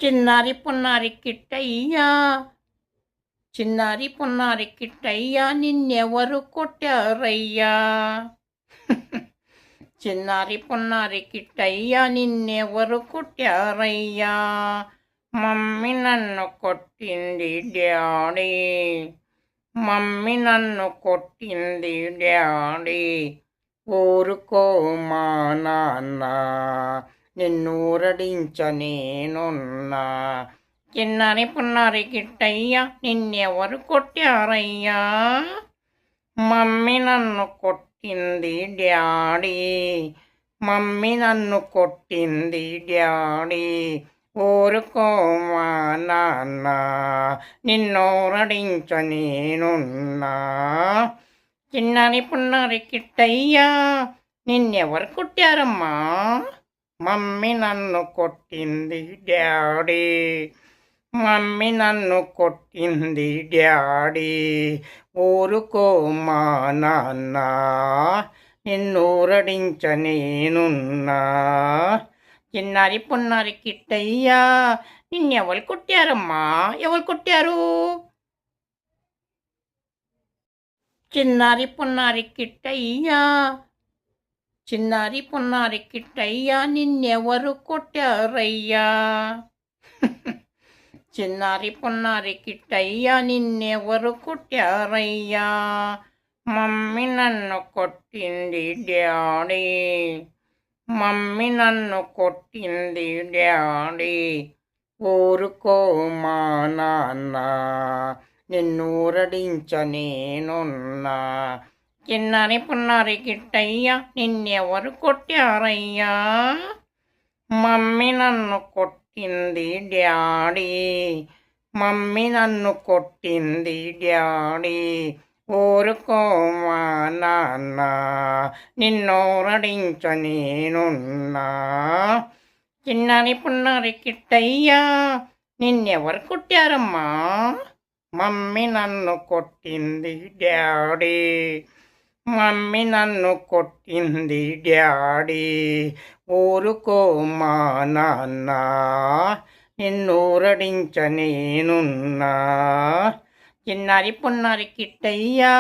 చిన్నారి పున్నారి కిట్టయ్యా, చిన్నారి పున్నారి కిట్టయ్యా, నిన్నెవరు కొట్టారయ్యా? చిన్నారి పున్నారి కిట్టయ్యా, నిన్నెవరు కొట్టారయ్యా? మమ్మీ నన్ను కొట్టింది డాడీ, మమ్మీ నన్ను కొట్టింది డాడీ. ఊరుకో మా నాన్న, నిన్నూరడించనేనున్నా. చిన్నారి పున్నారి కిట్టయ్యా, నిన్నెవరు కొట్టారయ్యా? మమ్మీ నన్ను కొట్టింది డాడీ, మమ్మీ నన్ను కొట్టింది డాడీ. ఊరుకో మా నాన్న, నిన్నూరడించనేనున్నా. చిన్నారి పున్నారి కిట్టయ్యా, నిన్నెవరు కొట్టారమ్మా? మమ్మీ నన్ను కొట్టింది డాడీ, మమ్మీ నన్ను కొట్టింది డాడీ. ఊరుకో మా నాన్న, నిన్నూరడించనేనున్నా. చిన్నారి పున్నారి కిట్టయ్యా, నిన్నెవరు కొట్టారమ్మా? ఎవరు కొట్టారు? చిన్నారి పున్నారి కిట్టయ్యా, చిన్నారి పున్నారి కిట్టయ్యా, నిన్నెవరు కొట్టారయ్యా? చిన్నారి పున్నారి కిట్టయ్యా, నిన్నెవరు కొట్టారయ్యా? మమ్మీ నన్ను కొట్టింది డాడీ, మమ్మీ నన్ను కొట్టింది డాడీ. ఊరుకో మా నాన్న, నిన్నూరడించనేనున్నా. చిన్నారి పున్నారి కిట్టయ్యా, నిన్నెవరు కొట్టారయ్యా? మమ్మీ నన్ను కొట్టింది డాడీ, మమ్మీ నన్ను కొట్టింది డాడీ. ఊరుకో మా నాన్న, నిన్నూరడించనేనున్నా. చిన్నారి పున్నారి కిట్టయ్యా, నిన్నెవరు కొట్టారమ్మా? మమ్మీ నన్ను కొట్టింది డాడీ, మమ్మీ నన్ను కొట్టింది డాడీ. ఊరుకో మా నాన్న, నిన్నూరడించనేనున్నా. చిన్నారి పున్నారి కిట్టయ్యా,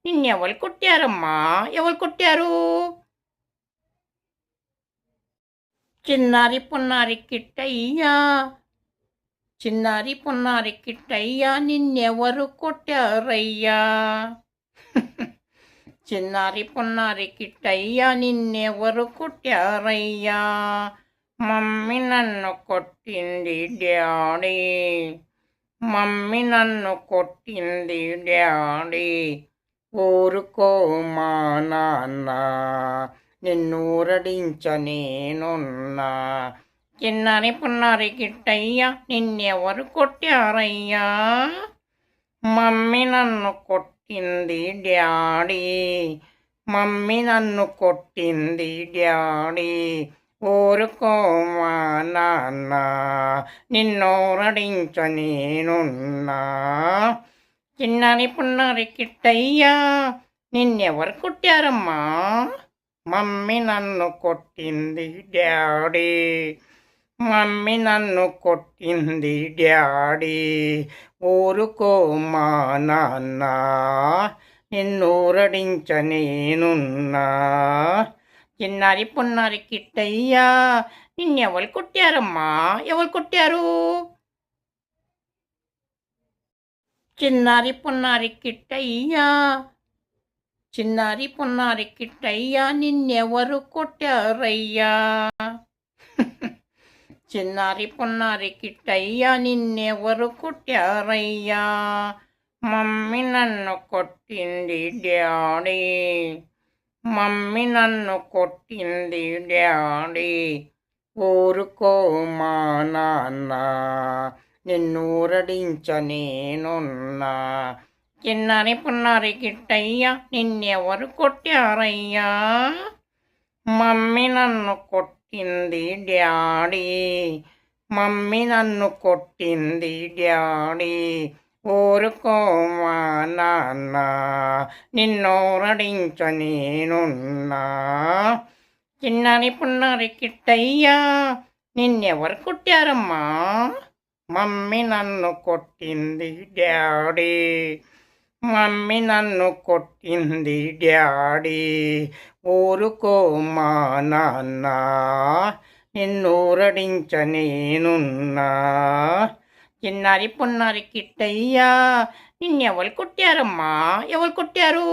నిన్నెవరు కొట్టారమ్మా? ఎవరు కొట్టారు? చిన్నారి పున్నారి కిట్టయ్యా, చిన్నారి పున్నారి కిట్టయ్యా, నిన్నెవరు కొట్టారయ్యా? చిన్నారి పున్నారి కిట్టయ్యా, నిన్నెవరు కొట్టారయ్యా? మమ్మీ నన్ను కొట్టింది డాడీ, మమ్మీ నన్ను కొట్టింది డాడీ. ఊరుకో మా నాన్న, నిన్నూరడించనేనున్నా. చిన్నారి పున్నారి కిట్టయ్యా, నిన్నెవరు కొట్టారయ్యా? మమ్మీ నన్ను కొట్టింది డాడీ, మమ్మీ నన్ను కొట్టింది డాడీ. ఊరుకో మా నాన్న, నిన్నూరడించనేనున్నా. చిన్నారి పున్నారి కిట్టయ్యా, నిన్నెవరు కొట్టారమ్మా? మమ్మీ నన్ను కొట్టింది డాడీ, మమ్మీ నన్ను కొట్టింది డాడీ. ఊరుకో మా నాన్న, నిన్నూరడించనేనున్నా. చిన్నారి పున్నారి కిట్టయ్యా, నిన్నెవరు కొట్టారమ్మా? ఎవరు కొట్టారు? చిన్నారి పున్నారి కిట్టయ్యా, చిన్నారి పున్నారి కిట్టయ్యా, నిన్నెవరు కొట్టారయ్యా? చిన్నారి పున్నారి కిట్టయ్యా, నిన్నెవరు కొట్టారయ్యా? మమ్మీ నన్ను కొట్టింది డాడీ, మమ్మీ నన్ను కొట్టింది డాడీ. ఊరుకో మా నాన్న, నిన్నూరడించనేనున్నా. చిన్నారి పున్నారి కిట్టయ్యా, నిన్నెవరు కొట్టారయ్యా? మమ్మీ నన్ను కొట్టింది డాడీ, మమ్మీ నన్ను కొట్టింది డాడీ. ఊరుకో మా నాన్న, నిన్నూరడించనేనున్నా. చిన్నారి పున్నారి కిట్టయ్యా, నిన్నెవరు కొట్టారమ్మా? మమ్మీ నన్ను కొట్టింది డాడీ. మమ్మీ నన్ను కొట్టింది డాడీ. ఊరుకో మా నాన్న, నిన్నూరడించ నేనున్నా. చిన్నారి పున్నారి కిట్టయ్యా, నిన్నెవరు కొట్టారమ్మా? ఎవరు కొట్టారు?